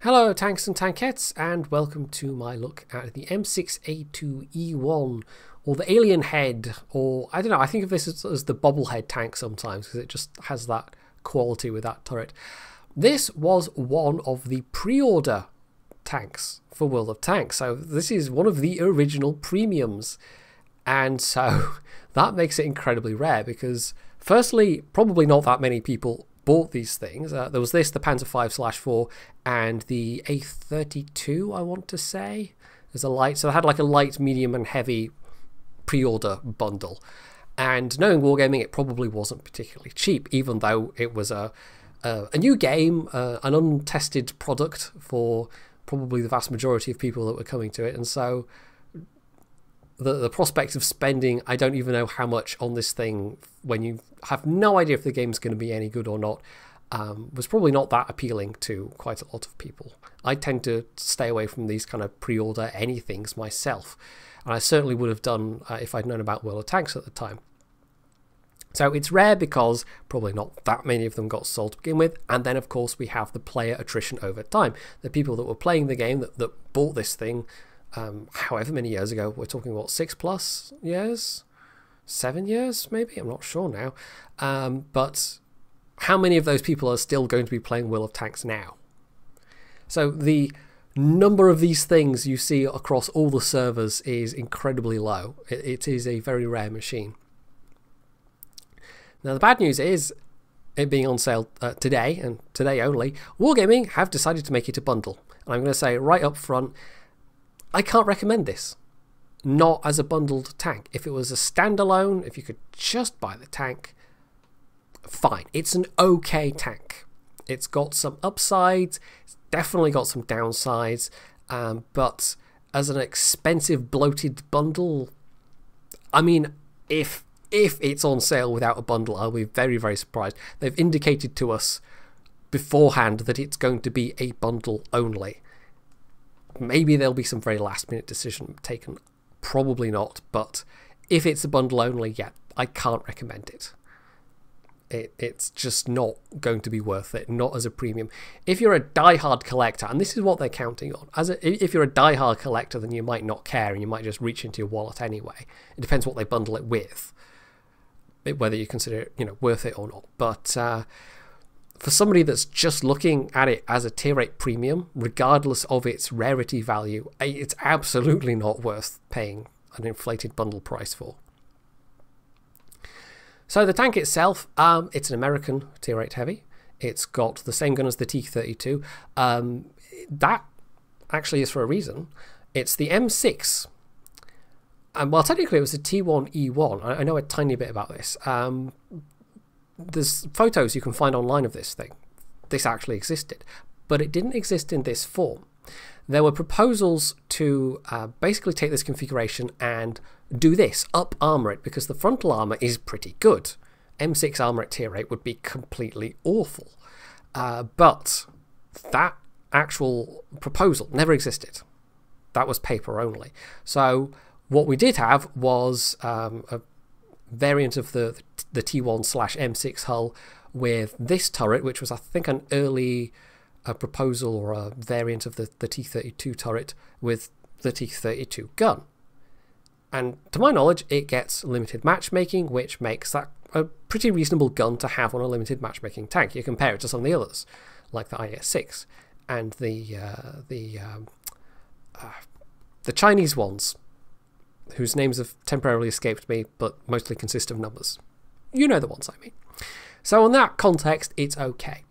Hello tanks and tankettes, and welcome to my look at the M6A2E1, or the alien head, or I don't know, I think of this as the bobblehead tank sometimes because it just has that quality with that turret. This was one of the pre-order tanks for World of Tanks, so this is one of the original premiums, and so that makes it incredibly rare because firstly, probably not that many people bought these things. There was this, the Panzer 5/4, and the A32, I want to say, as a light. So they had like a light, medium, and heavy pre-order bundle. And knowing Wargaming, it probably wasn't particularly cheap, even though it was a new game, an untested product for probably the vast majority of people that were coming to it. And so the prospect of spending, I don't even know how much on this thing when you have no idea if the game's going to be any good or not, was probably not that appealing to quite a lot of people. I tend to stay away from these kind of pre-order anythings myself, and I certainly would have done if I'd known about World of Tanks at the time. So it's rare because probably not that many of them got sold to begin with, and then of course we have the player attrition over time. The people that were playing the game that bought this thing however many years ago, we're talking what, 6+ years, 7 years maybe, I'm not sure now, but how many of those people are still going to be playing World of Tanks now? So the number of these things you see across all the servers is incredibly low. It is a very rare machine. Now the bad news is, it being on sale today, and today only, Wargaming have decided to make it a bundle. And I'm going to say right up front, I can't recommend this, not as a bundled tank. If it was a standalone, if you could just buy the tank, fine. It's an okay tank. It's got some upsides, it's definitely got some downsides, but as an expensive bloated bundle, I mean, if it's on sale without a bundle, I'll be very, very surprised. They've indicated to us beforehand that it's going to be a bundle only. Maybe there'll be some very last minute decision taken, probably not, but if it's a bundle only, yeah, I can't recommend it. It's just not going to be worth it, not as a premium. If you're a die-hard collector, and this is what they're counting on, if you're a die-hard collector, then you might not care and you might just reach into your wallet anyway. It depends what they bundle it with, whether you consider it, worth it or not. But for somebody that's just looking at it as a tier 8 premium, regardless of its rarity value, it's absolutely not worth paying an inflated bundle price for. So the tank itself, it's an American tier 8 heavy. It's got the same gun as the T-32. That actually is for a reason. It's the M6. Well, technically it was a T1E1. I know a tiny bit about this. There's photos you can find online of this thing. This actually existed, but it didn't exist in this form. There were proposals to basically take this configuration and do this, up armor it, because the frontal armor is pretty good. M6 armor at tier 8 would be completely awful. But that actual proposal never existed. That was paper only. So what we did have was a variant of the T1/M6 hull with this turret, which was I think an early proposal or a variant of the T-32 turret with the T-32 gun. And to my knowledge, it gets limited matchmaking, which makes that a pretty reasonable gun to have on a limited matchmaking tank. You compare it to some of the others, like the IS-6 and the Chinese ones, whose names have temporarily escaped me, but mostly consist of numbers. You know the ones I mean. So in that context, it's okay.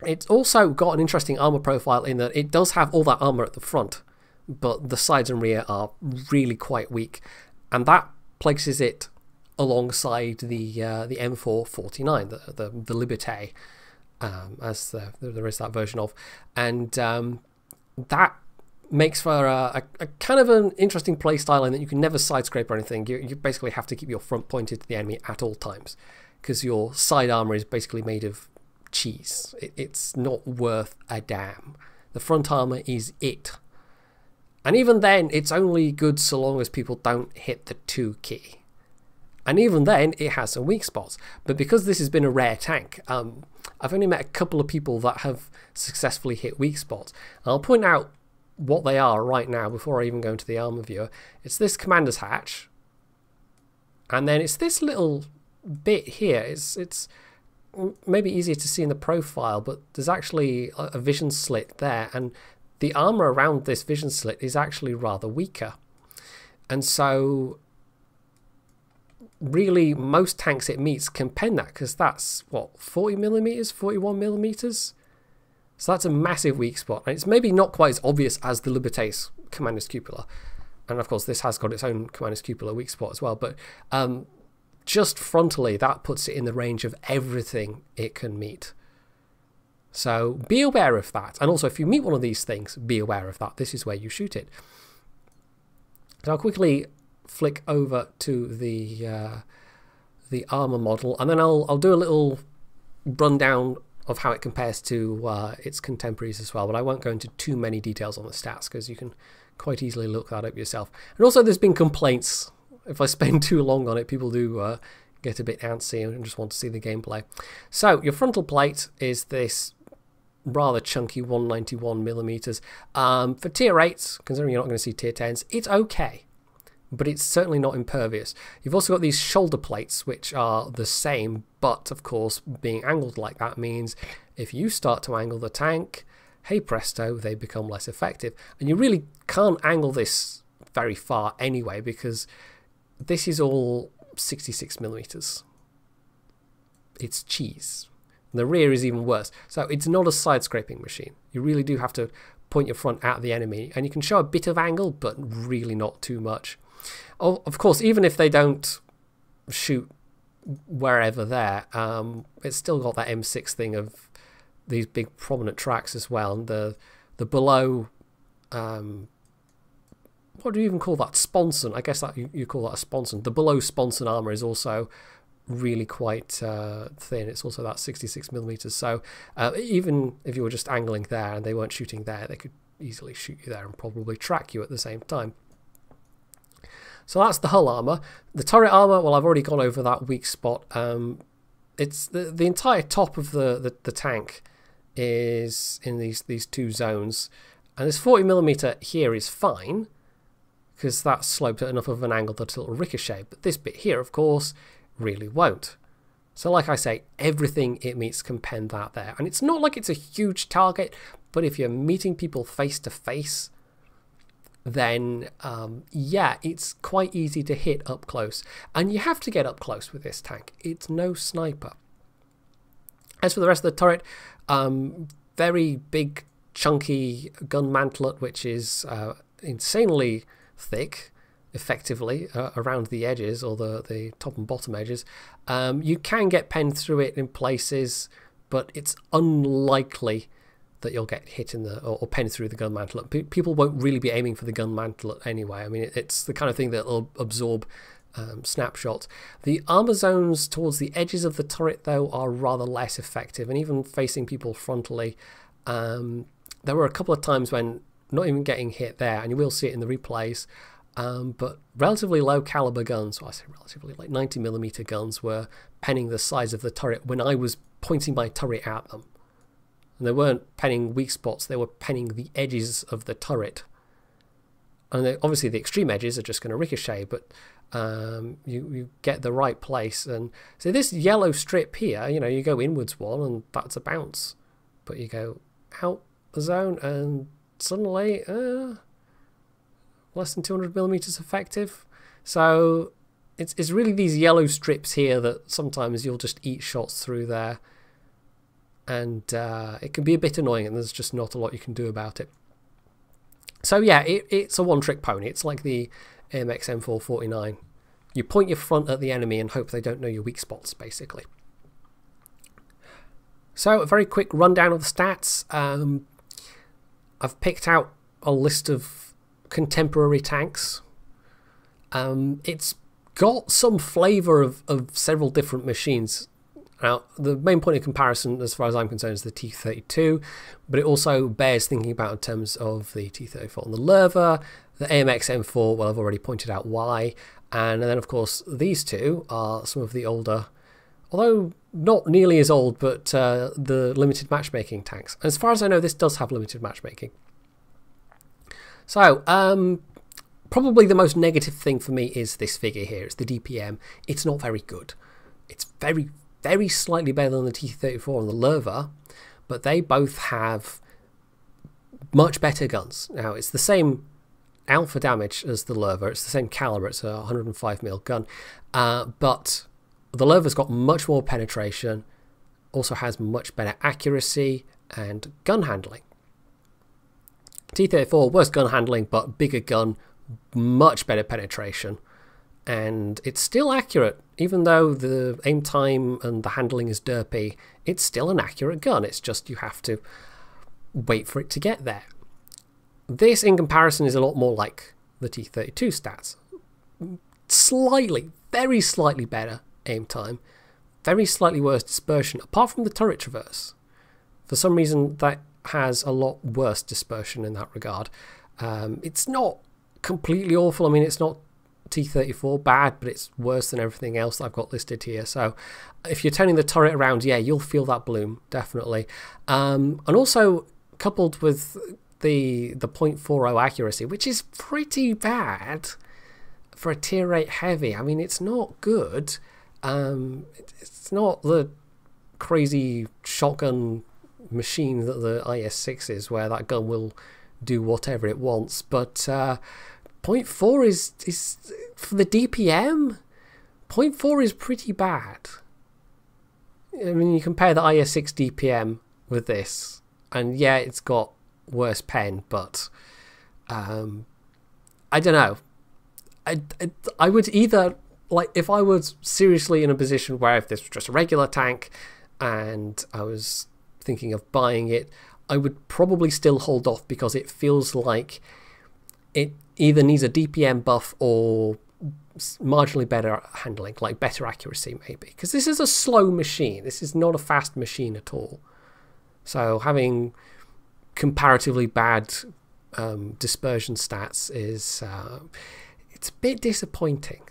It's also got an interesting armor profile in that it does have all that armor at the front, but the sides and rear are really quite weak, and that places it alongside the M449, the Liberté, as there is that version of, and that makes for a kind of an interesting playstyle in that you can never side scrape or anything. You basically have to keep your front pointed to the enemy at all times because your side armor is basically made of cheese. It's not worth a damn. The front armor is it. And even then, it's only good so long as people don't hit the 2 key. And even then, it has some weak spots. But because this has been a rare tank, I've only met a couple of people that have successfully hit weak spots. And I'll point out what they are right now before I even go into the armor viewer. It's this commander's hatch, and then it's this little bit here. It's maybe easier to see in the profile, but there's actually a vision slit there, and the armor around this vision slit is actually rather weaker. And so really most tanks it meets can pen that, because that's what, 40mm, 41mm. So that's a massive weak spot, and it's maybe not quite as obvious as the Liberté's Commander's Cupola, and of course this has got its own Commander's Cupola weak spot as well, but just frontally that puts it in the range of everything it can meet. So be aware of that, and also if you meet one of these things, be aware of that. This is where you shoot it. So I'll quickly flick over to the armor model, and then I'll do a little rundown of how it compares to its contemporaries as well, but I won't go into too many details on the stats because you can quite easily look that up yourself. And also there's been complaints, if I spend too long on it, people do get a bit antsy and just want to see the gameplay. So your frontal plate is this rather chunky 191mm. For tier 8, considering you're not going to see tier 10s, it's okay, but it's certainly not impervious. You've also got these shoulder plates, which are the same, but of course being angled like that means if you start to angle the tank, hey presto, they become less effective. And you really can't angle this very far anyway, because this is all 66mm. It's cheese. And the rear is even worse. So it's not a side scraping machine. You really do have to point your front at the enemy, and you can show a bit of angle, but really not too much. Oh, of course, even if they don't shoot wherever there, it's still got that M6 thing of these big prominent tracks as well, and the below, what do you even call that? Sponson. I guess that you call that a sponson. The below sponson armor is also really quite thin. It's also that 66mm. So even if you were just angling there and they weren't shooting there, they could easily shoot you there and probably track you at the same time. So that's the hull armor. The turret armor, well, I've already gone over that weak spot. It's the entire top of the tank is in these two zones, and this 40mm here is fine because that's sloped at enough of an angle that it'll ricochet, but this bit here, of course, really won't. So like I say, everything it meets can pen that there, and it's not like it's a huge target, but if you're meeting people face to face, then yeah, it's quite easy to hit up close, and you have to get up close with this tank. It's no sniper. As for the rest of the turret, very big chunky gun mantlet, which is insanely thick, effectively around the edges, or the top and bottom edges. You can get penned through it in places, but it's unlikely that you'll get hit in the or penned through the gun mantlet. People won't really be aiming for the gun mantlet anyway. I mean, it's the kind of thing that will absorb snapshots. The armor zones towards the edges of the turret, though, are rather less effective, and even facing people frontally, there were a couple of times when not even getting hit there, and you will see it in the replays, but relatively low caliber guns, well, I say relatively, like 90mm guns, were penning the sides of the turret when I was pointing my turret at them. And they weren't penning weak spots, they were penning the edges of the turret. And obviously the extreme edges are just going to ricochet, but you get the right place. And so this yellow strip here, you know, you go inwards one and that's a bounce, but you go out the zone and suddenly less than 200mm effective. So it's really these yellow strips here that sometimes you'll just eat shots through there, and it can be a bit annoying, and there's just not a lot you can do about it. So yeah, it's a one-trick pony. It's like the M6A2E1. You point your front at the enemy and hope they don't know your weak spots, basically. So a very quick rundown of the stats. I've picked out a list of contemporary tanks. It's got some flavour of several different machines. Now, the main point of comparison, as far as I'm concerned, is the T32, but it also bears thinking about in terms of the T34 and the Lerva, the AMX M4, well, I've already pointed out why, and then, of course, these two are some of the older, although not nearly as old, but the limited matchmaking tanks. As far as I know, this does have limited matchmaking. So, probably the most negative thing for me is this figure here. It's the DPM. It's not very good. It's very, very slightly better than the T-34 and the Lerva, but they both have much better guns. Now, it's the same alpha damage as the Lerva. It's the same caliber. It's a 105mm gun. But the Lerva's got much more penetration, also has much better accuracy and gun handling. T-34, worse gun handling, but bigger gun, much better penetration, and it's still accurate. Even though the aim time and the handling is derpy, it's still an accurate gun. It's just you have to wait for it to get there. This, in comparison, is a lot more like the T-32 stats. Slightly, very slightly better aim time, very slightly worse dispersion, apart from the turret traverse. For some reason, that has a lot worse dispersion in that regard. It's not completely awful. I mean, it's not T-34 bad, but it's worse than everything else that I've got listed here. So if you're turning the turret around, yeah, you'll feel that bloom, definitely. And also coupled with the .40 accuracy, which is pretty bad for a tier 8 heavy. I mean, it's not good. It's not the crazy shotgun machine that the IS-6 is, where that gun will do whatever it wants, but .4 is for the DPM. .4 is pretty bad. I mean, you compare the IS-6 DPM with this, and yeah, it's got worse pen, but I don't know. I would either, like, if I was seriously in a position where if this was just a regular tank and I was thinking of buying it, I would probably still hold off, because it feels like it either needs a DPM buff or marginally better handling, like better accuracy maybe, because this is a slow machine. This is not a fast machine at all. So having comparatively bad dispersion stats is it's a bit disappointing.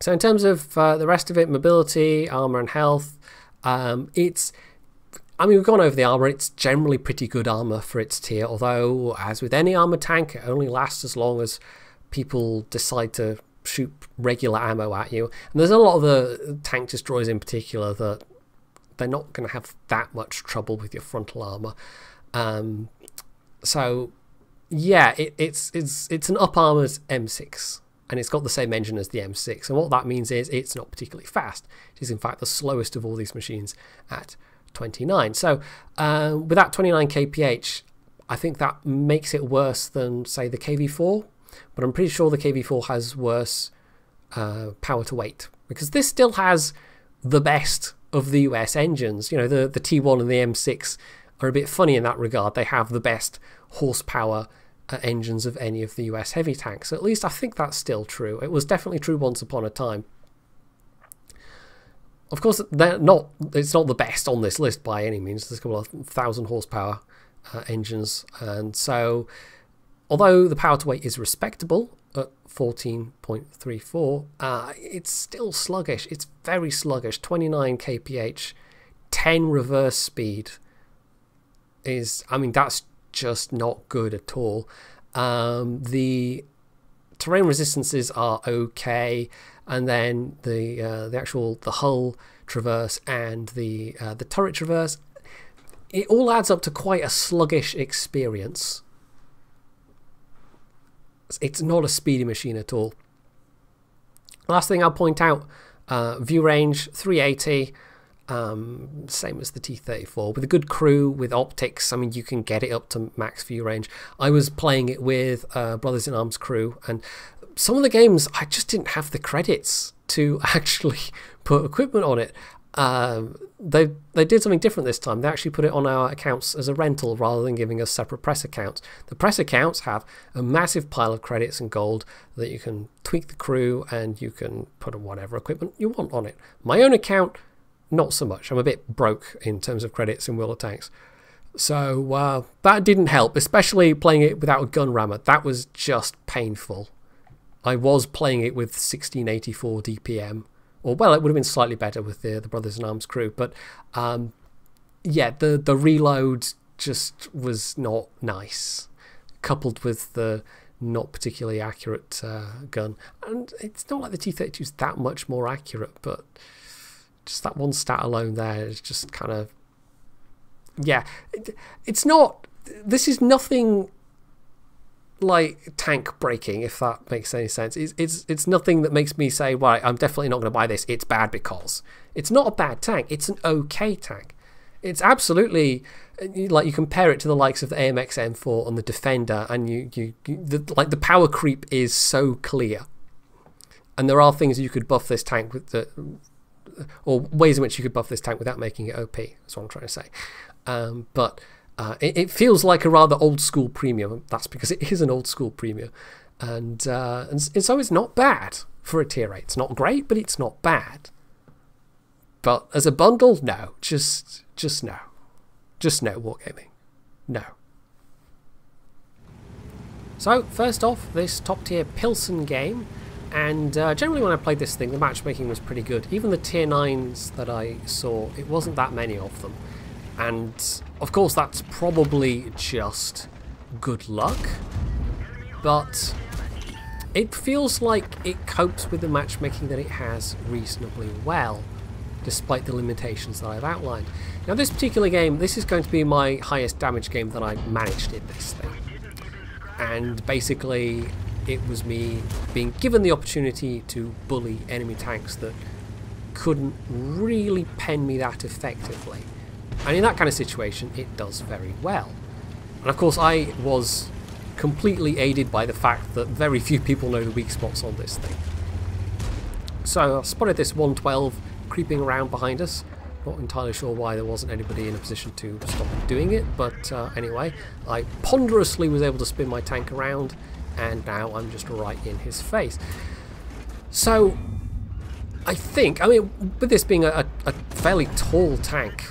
So in terms of the rest of it, mobility, armor and health, I mean, we've gone over the armor. It's generally pretty good armor for its tier, although, as with any armor tank, it only lasts as long as people decide to shoot regular ammo at you. And there's a lot of the tank destroyers in particular that they're not going to have that much trouble with your frontal armor. So, yeah, it's an up-armored M6, and it's got the same engine as the M6. And what that means is it's not particularly fast. It is, in fact, the slowest of all these machines at 29. So with that 29 kph, I think that makes it worse than, say, the KV4, but I'm pretty sure the KV4 has worse power to weight, because this still has the best of the US engines. You know, the T1 and the M6 are a bit funny in that regard. They have the best horsepower engines of any of the US heavy tanks. At least I think that's still true. It was definitely true once upon a time. Of course, it's not the best on this list by any means. There's a couple of 1,000 horsepower engines, and so although the power to weight is respectable at 14.34, it's still sluggish. It's very sluggish. 29 kph, 10 reverse speed is, I mean, that's just not good at all. The terrain resistances are okay, and then the hull traverse and the turret traverse, it all adds up to quite a sluggish experience. It's not a speedy machine at all. Last thing I'll point out, view range 380, same as the T-34, with a good crew, with optics. I mean, you can get it up to max view range. I was playing it with Brothers in Arms crew, and some of the games I just didn't have the credits to actually put equipment on it. They did something different this time. They actually put it on our accounts as a rental rather than giving us separate press accounts. The press accounts have a massive pile of credits and gold that you can tweak the crew, and you can put whatever equipment you want on it. My own account, not so much. I'm a bit broke in terms of credits in World of Tanks. So that didn't help, especially playing it without a gun rammer. That was just painful. I was playing it with 1684 DPM, Or, well, it would have been slightly better with the Brothers in Arms crew. But, yeah, the reload just was not nice, coupled with the not particularly accurate gun. And it's not like the T-32 is that much more accurate, but just that one stat alone there is just kind of... Yeah, it's not... This is nothing like tank breaking, if that makes any sense. It's nothing that makes me say, well, I'm definitely not going to buy this. It's bad because... It's not a bad tank. It's an okay tank. It's absolutely... Like, you compare it to the likes of the AMX M4 and the Defender, and the power creep is so clear. And there are things you could buff this tank with, or ways in which you could buff this tank without making it OP. That's what I'm trying to say. But it feels like a rather old school premium. That's because it is an old school premium, and so it's not bad for a tier 8. It's not great, but it's not bad. But as a bundle, no, just no. Just no, Wargaming. No. So, first off, this top tier Pilsen game, and generally when I played this thing, the matchmaking was pretty good. Even the tier 9s that I saw, it wasn't that many of them. And, of course, that's probably just good luck, but it feels like it copes with the matchmaking that it has reasonably well, despite the limitations that I've outlined. Now, this particular game, this is going to be my highest damage game that I managed in this thing. And basically, it was me being given the opportunity to bully enemy tanks that couldn't really pen me that effectively. And in that kind of situation, it does very well. And of course, I was completely aided by the fact that very few people know the weak spots on this thing. So I spotted this 112 creeping around behind us. Not entirely sure why there wasn't anybody in a position to stop doing it, but anyway, I ponderously was able to spin my tank around, and now I'm just right in his face. So, I think, I mean, with this being a fairly tall tank,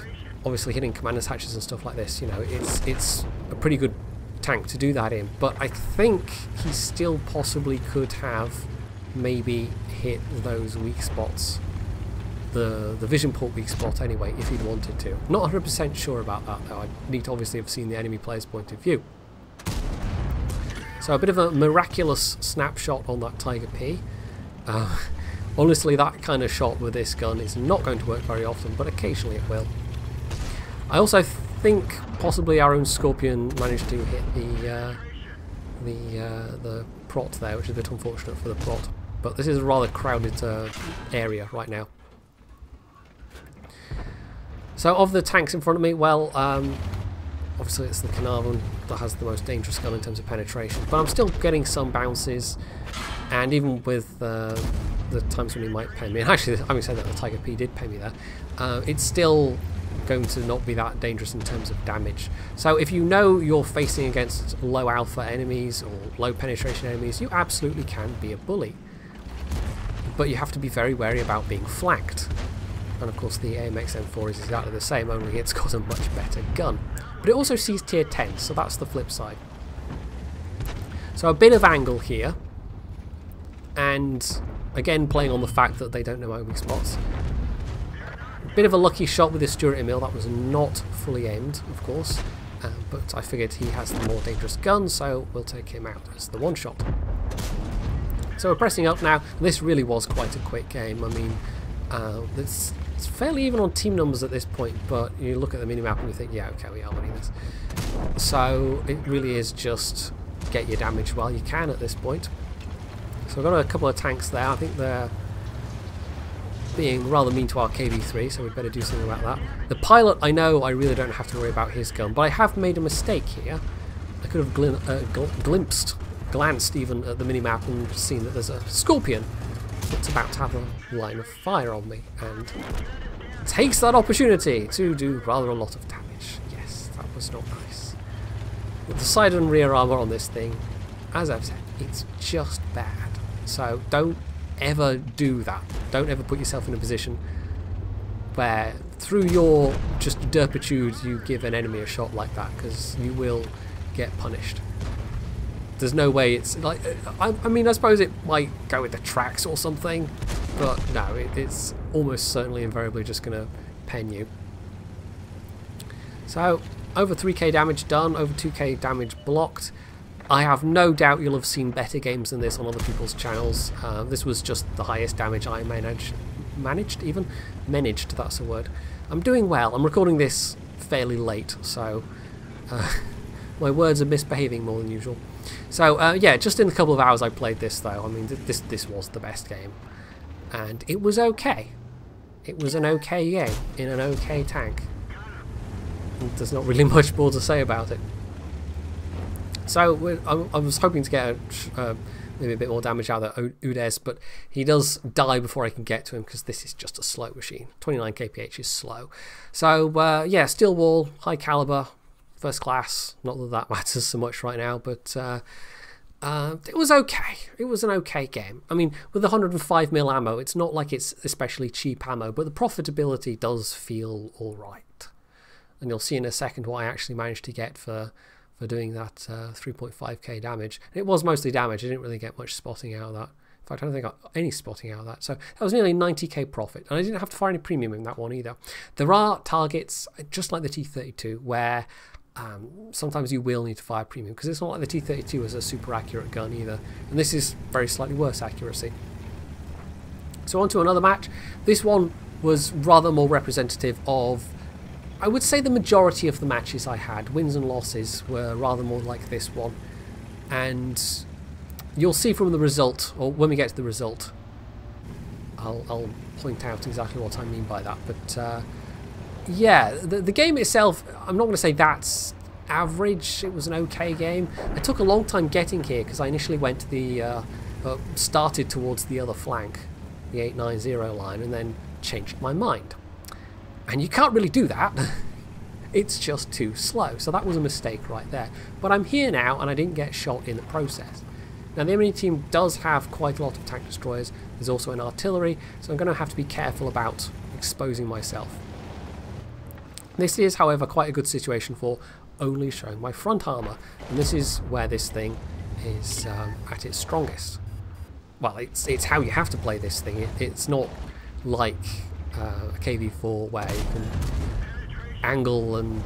obviously hitting commander's hatches and stuff like this, you know, it's a pretty good tank to do that in, but I think he still possibly could have maybe hit those weak spots. The vision port weak spot anyway, if he'd wanted to. Not 100% sure about that though. I need to obviously have seen the enemy player's point of view. So a bit of a miraculous snapshot on that Tiger P. Honestly, that kind of shot with this gun is not going to work very often, but occasionally it will. I also think possibly our own Scorpion managed to hit the prot there, which is a bit unfortunate for the prot. But this is a rather crowded area right now. So of the tanks in front of me, well, obviously it's the Carnarvon that has the most dangerous gun in terms of penetration, but I'm still getting some bounces, and even with the times when he might pay me, and actually having said that, the Tiger P did pay me there, it's still going to not be that dangerous in terms of damage. So if you know you're facing against low alpha enemies or low penetration enemies, you absolutely can be a bully. But you have to be very wary about being flanked. And of course the AMX M4 is exactly the same, only it's got a much better gun. But it also sees tier 10, so that's the flip side. So a bit of angle here, and again playing on the fact that they don't know my weak spots. A bit of a lucky shot with the Stuart Emil, that was not fully aimed, of course, but I figured he has the more dangerous gun, so we'll take him out as the one shot. So we're pressing up now, and this really was quite a quick game. I mean, it's fairly even on team numbers at this point, but you look at the minimap and you think, yeah, okay, we are winning this. So it really is just get your damage while you can at this point. So we've got a couple of tanks there. I think they're being rather mean to our KV-3, so we'd better do something about that. The pilot, I know I really don't have to worry about his gun, but I have made a mistake here. I could have glanced even at the minimap and seen that there's a Scorpion that's about to have a line of fire on me, and takes that opportunity to do rather a lot of damage. Yes, that was not nice. With the side and rear armour on this thing, as I've said, it's just bad. So don't ever do that. Don't ever put yourself in a position where through your just derpitude you give an enemy a shot like that, because you will get punished. there's no way it's like, I mean, I suppose it might go with the tracks or something, but no, it's almost certainly invariably just going to pen you. So over 3k damage done, over 2k damage blocked. I have no doubt you'll have seen better games than this on other people's channels. This was just the highest damage I managed, that's a word. I'm doing well. I'm recording this fairly late, so my words are misbehaving more than usual. So yeah, just in the couple of hours I played this though, I mean this was the best game. And it was okay. It was an okay game in an okay tank. And there's not really much more to say about it. So I was hoping to get maybe a bit more damage out of Udes, but he does die before I can get to him because this is just a slow machine. 29 kph is slow. So yeah, steel wall, high caliber, first class. Not that that matters so much right now, but it was okay. It was an okay game. I mean, with 105mm ammo, it's not like it's especially cheap ammo, but the profitability does feel all right. And you'll see in a second what I actually managed to get for doing that 3.5k damage. It was mostly damage. I didn't really get much spotting out of that. In fact, I don't think I got any spotting out of that. So that was nearly 90k profit. And I didn't have to fire any premium in that one either. There are targets, just like the T32, where sometimes you will need to fire premium, because it's not like the T32 is a super accurate gun either. And this is very slightly worse accuracy. So on to another match. This one was rather more representative of, I would say, the majority of the matches I had. Wins and losses were rather more like this one. And you'll see from the result, or when we get to the result, I'll point out exactly what I mean by that. But yeah, the game itself, I'm not going to say that's average. It was an okay game. I took a long time getting here because I initially went to the, started towards the other flank, the 890 line, and then changed my mind. And you can't really do that. It's just too slow. So that was a mistake right there. But I'm here now and I didn't get shot in the process. Now the enemy team does have quite a lot of tank destroyers. There's also an artillery, so I'm going to have to be careful about exposing myself. This is, however, quite a good situation for only showing my front armour. And this is where this thing is at its strongest. Well, it's how you have to play this thing. It's not like a KV4 where you can angle and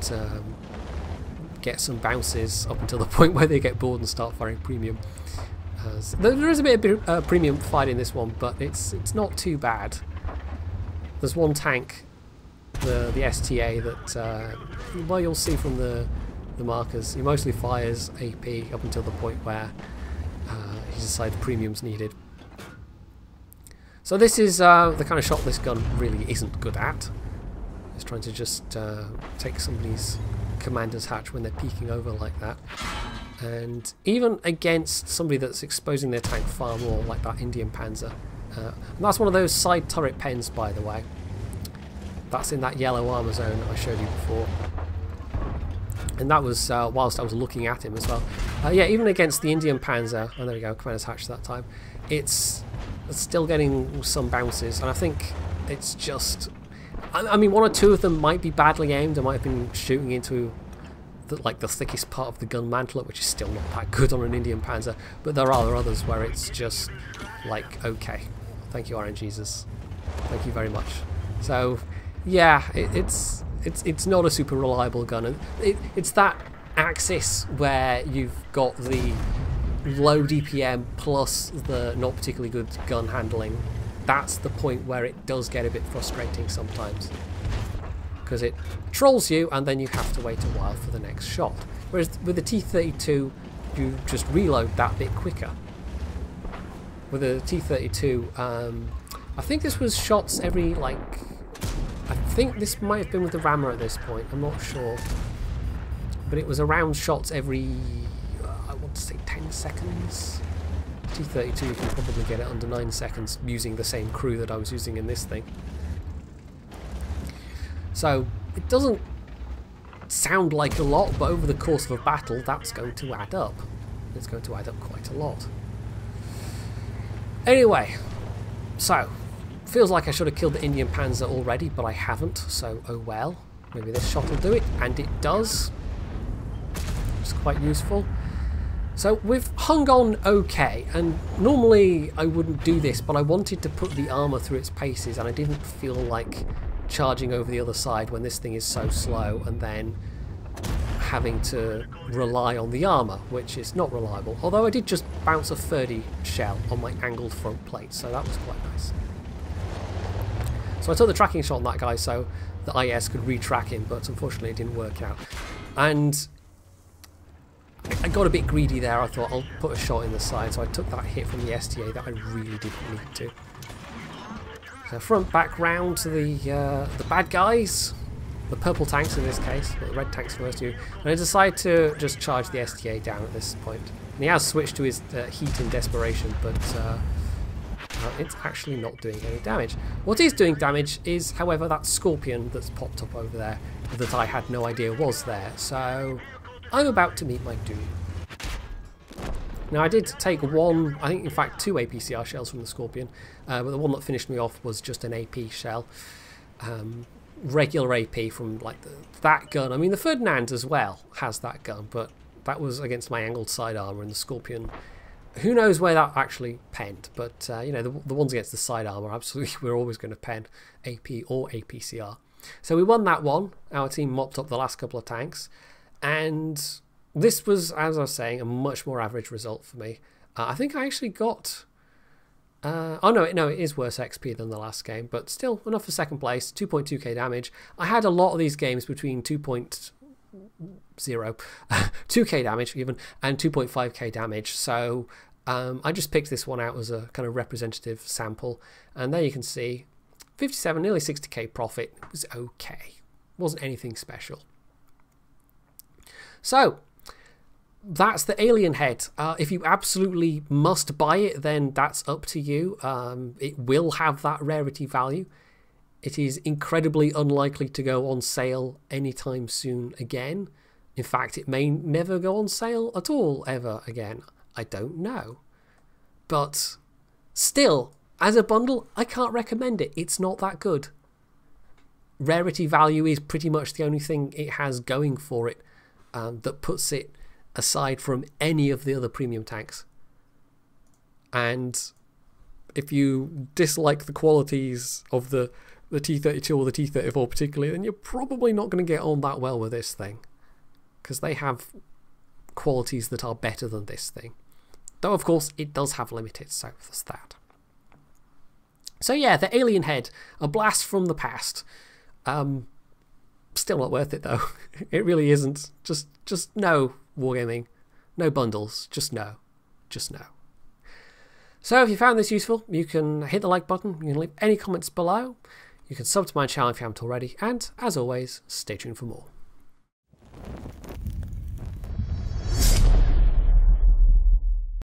get some bounces up until the point where they get bored and start firing premium. So there is a bit of premium fight in this one, but it's not too bad. There's one tank, the STA, that well, you'll see from the markers, he mostly fires AP up until the point where he decides premium's needed. So this is the kind of shot this gun really isn't good at. It's trying to just take somebody's commander's hatch when they're peeking over like that. And even against somebody that's exposing their tank far more, like that Indian Panzer. And that's one of those side turret pens, by the way. That's in that yellow armor zone that I showed you before. And that was whilst I was looking at him as well. Yeah, even against the Indian Panzer, oh there we go, commander's hatch that time, it's still getting some bounces, and I think it's just, I mean, one or two of them might be badly aimed. I might have been shooting into the thickest part of the gun mantlet, which is still not that good on an Indian Panzer, but there are others where it's just like, okay, thank you RNGesus, thank you very much. So yeah, it's not a super reliable gun, and it's that axis where you've got the low DPM plus the not particularly good gun handling. That's the point where it does get a bit frustrating sometimes, because it trolls you and then you have to wait a while for the next shot. Whereas with the T32 you just reload that bit quicker. With the T32 I think this was shots every, like, I think this might have been with the rammer at this point, I'm not sure, but it was around shots every I want to say 10 seconds. T32 you can probably get it under 9 seconds using the same crew that I was using in this thing. So it doesn't sound like a lot, but over the course of a battle that's going to add up. It's going to add up quite a lot. Anyway, so feels like I should have killed the Indian Panzer already, but I haven't, so oh well. Maybe this shot will do it, and it does. It's quite useful. So we've hung on okay, and normally I wouldn't do this, but I wanted to put the armour through its paces, and I didn't feel like charging over the other side when this thing is so slow, and then having to rely on the armour, which is not reliable. Although I did just bounce a 30 shell on my angled front plate, so that was quite nice. So I took the tracking shot on that guy so the IS could retrack him, but unfortunately it didn't work out. And I got a bit greedy there. I thought I'll put a shot in the side, so I took that hit from the STA that I really didn't need to. So front back round to the bad guys, the purple tanks in this case, but the red tanks first. And I decided to just charge the STA down at this point. And he has switched to his heat in desperation, but it's actually not doing any damage. What is doing damage is, however, that scorpion that's popped up over there that I had no idea was there. So I'm about to meet my doom. Now I did take one, I think in fact 2 APCR shells from the Scorpion, but the one that finished me off was just an AP shell. Regular AP from like that gun. I mean the Ferdinand as well has that gun, but that was against my angled side armour, and the Scorpion, who knows where that actually penned, but you know, the ones against the side armour, absolutely we're always going to pen AP or APCR. So we won that one, our team mopped up the last couple of tanks. And this was, as I was saying, a much more average result for me. I think I actually got... oh no, it is worse XP than the last game, but still enough for second place, 2.2k damage. I had a lot of these games between 2.0, 2k damage even, and 2.5k damage, so I just picked this one out as a kind of representative sample, and there you can see 57, nearly 60k profit. It was okay. Wasn't anything special. So, that's the alien head. If you absolutely must buy it, then that's up to you. It will have that rarity value. It is incredibly unlikely to go on sale anytime soon again. In fact, it may never go on sale at all ever again. I don't know. But still, as a bundle, I can't recommend it. It's not that good. Rarity value is pretty much the only thing it has going for it. That puts it aside from any of the other premium tanks. And if you dislike the qualities of the T32 or the T34 particularly, then you're probably not going to get on that well with this thing, because they have qualities that are better than this thing. Though of course it does have limited, so there's that. So yeah, the alien head, a blast from the past. Still not worth it though. It really isn't. Just no wargaming, no bundles, just no. So if you found this useful, you can hit the like button, you can leave any comments below, you can sub to my channel if you haven't already, and as always, stay tuned for more.